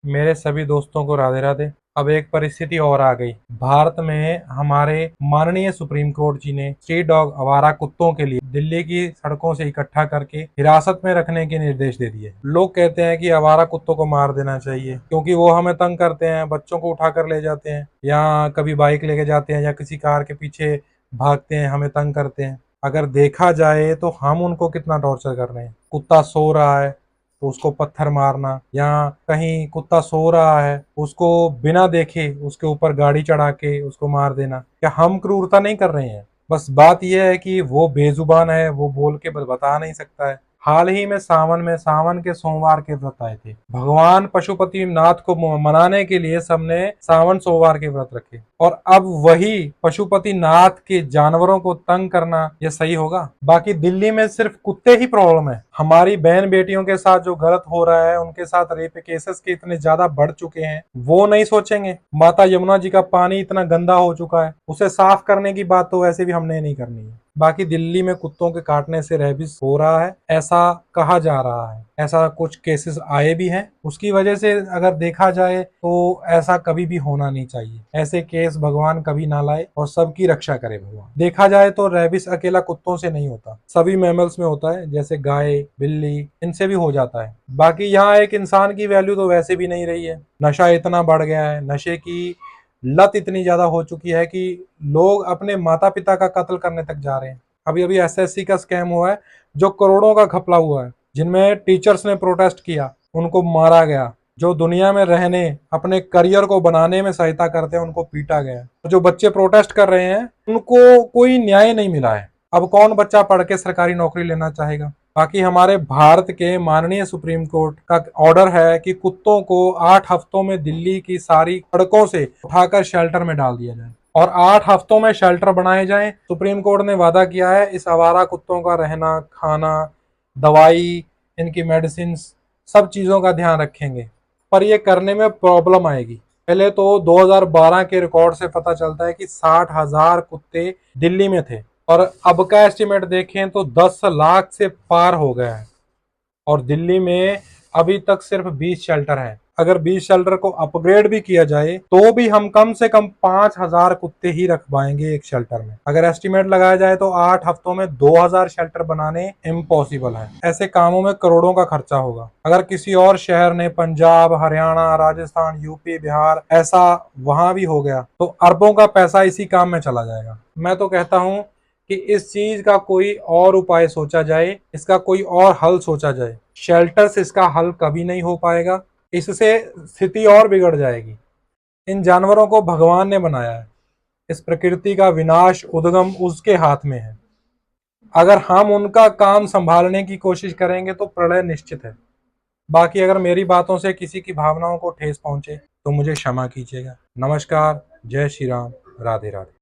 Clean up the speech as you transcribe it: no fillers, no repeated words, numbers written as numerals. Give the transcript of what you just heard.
मेरे सभी दोस्तों को राधे राधे। अब एक परिस्थिति और आ गई। भारत में हमारे माननीय सुप्रीम कोर्ट जी ने स्ट्रीट डॉग आवारा कुत्तों के लिए दिल्ली की सड़कों से इकट्ठा करके हिरासत में रखने के निर्देश दे दिए। लोग कहते हैं कि आवारा कुत्तों को मार देना चाहिए क्योंकि वो हमें तंग करते हैं, बच्चों को उठा कर ले जाते हैं या कभी बाइक लेके जाते हैं या किसी कार के पीछे भागते हैं, हमें तंग करते हैं। अगर देखा जाए तो हम उनको कितना टॉर्चर कर रहे हैं। कुत्ता सो रहा है तो उसको पत्थर मारना, या कहीं कुत्ता सो रहा है उसको बिना देखे उसके ऊपर गाड़ी चढ़ा के उसको मार देना, क्या हम क्रूरता नहीं कर रहे हैं? बस बात यह है कि वो बेजुबान है, वो बोल के बता नहीं सकता है। हाल ही में सावन के सोमवार के व्रत आए थे। भगवान पशुपति नाथ को मनाने के लिए सबने सावन सोमवार के व्रत रखे, और अब वही पशुपति नाथ के जानवरों को तंग करना ये सही होगा? बाकी दिल्ली में सिर्फ कुत्ते ही प्रॉब्लम है। हमारी बहन बेटियों के साथ जो गलत हो रहा है, उनके साथ रेप केसेस के इतने ज्यादा बढ़ चुके हैं, वो नहीं सोचेंगे? माता यमुना जी का पानी इतना गंदा हो चुका है, उसे साफ करने की बात तो वैसे भी हमने नहीं करनी है। बाकी दिल्ली में कुत्तों के काटने से रेबिस हो रहा है, ऐसा कहा जा रहा है। ऐसा कुछ केसेस आए भी हैं। उसकी वजह से अगर देखा जाए तो ऐसा कभी भी होना नहीं चाहिए। ऐसे केस भगवान कभी ना लाए और सबकी रक्षा करे भगवान। देखा जाए तो रेबिस अकेला कुत्तों से नहीं होता, सभी मैमल्स में होता है, जैसे गाय, बिल्ली, इनसे भी हो जाता है। बाकी यहाँ एक इंसान की वैल्यू तो वैसे भी नहीं रही है। नशा इतना बढ़ गया है, नशे की लत इतनी ज्यादा हो चुकी है कि लोग अपने माता पिता का कत्ल करने तक जा रहे हैं। अभी अभी एसएससी का स्कैम हुआ है जो करोड़ों का घपला हुआ है, जिनमें टीचर्स ने प्रोटेस्ट किया, उनको मारा गया। जो दुनिया में रहने, अपने करियर को बनाने में सहायता करते हैं, उनको पीटा गया। जो बच्चे प्रोटेस्ट कर रहे हैं उनको कोई न्याय नहीं मिला है। अब कौन बच्चा पढ़ के सरकारी नौकरी लेना चाहेगा? बाकी हमारे भारत के माननीय सुप्रीम कोर्ट का ऑर्डर है कि कुत्तों को 8 हफ्तों में दिल्ली की सारी सड़कों से उठाकर शेल्टर में डाल दिया जाए, और 8 हफ्तों में शेल्टर बनाए जाएं। सुप्रीम कोर्ट ने वादा किया है इस आवारा कुत्तों का रहना, खाना, दवाई, इनकी मेडिसिन, सब चीजों का ध्यान रखेंगे। पर यह करने में प्रॉब्लम आएगी। पहले तो 2012 के रिकॉर्ड से पता चलता है कि 60,000 कुत्ते दिल्ली में थे, और अब का एस्टिमेट देखें तो 10 लाख से पार हो गया है। और दिल्ली में अभी तक सिर्फ 20 शेल्टर हैं। अगर 20 शेल्टर को अपग्रेड भी किया जाए तो भी हम कम से कम 5,000 कुत्ते ही रख पाएंगे एक शेल्टर में। अगर एस्टिमेट लगाया जाए तो 8 हफ्तों में 2,000 शेल्टर बनाने इम्पॉसिबल है। ऐसे कामों में करोड़ों का खर्चा होगा। अगर किसी और शहर ने, पंजाब, हरियाणा, राजस्थान, यूपी, बिहार, ऐसा वहां भी हो गया तो अरबों का पैसा इसी काम में चला जाएगा। मैं तो कहता हूं कि इस चीज का कोई और उपाय सोचा जाए, इसका कोई और हल सोचा जाए। शेल्टर से इसका हल कभी नहीं हो पाएगा, इससे स्थिति और बिगड़ जाएगी। इन जानवरों को भगवान ने बनाया है, इस प्रकृति का विनाश, उद्गम उसके हाथ में है। अगर हम उनका काम संभालने की कोशिश करेंगे तो प्रलय निश्चित है। बाकी अगर मेरी बातों से किसी की भावनाओं को ठेस पहुंचे तो मुझे क्षमा कीजिएगा। नमस्कार, जय श्री राम, राधे राधे।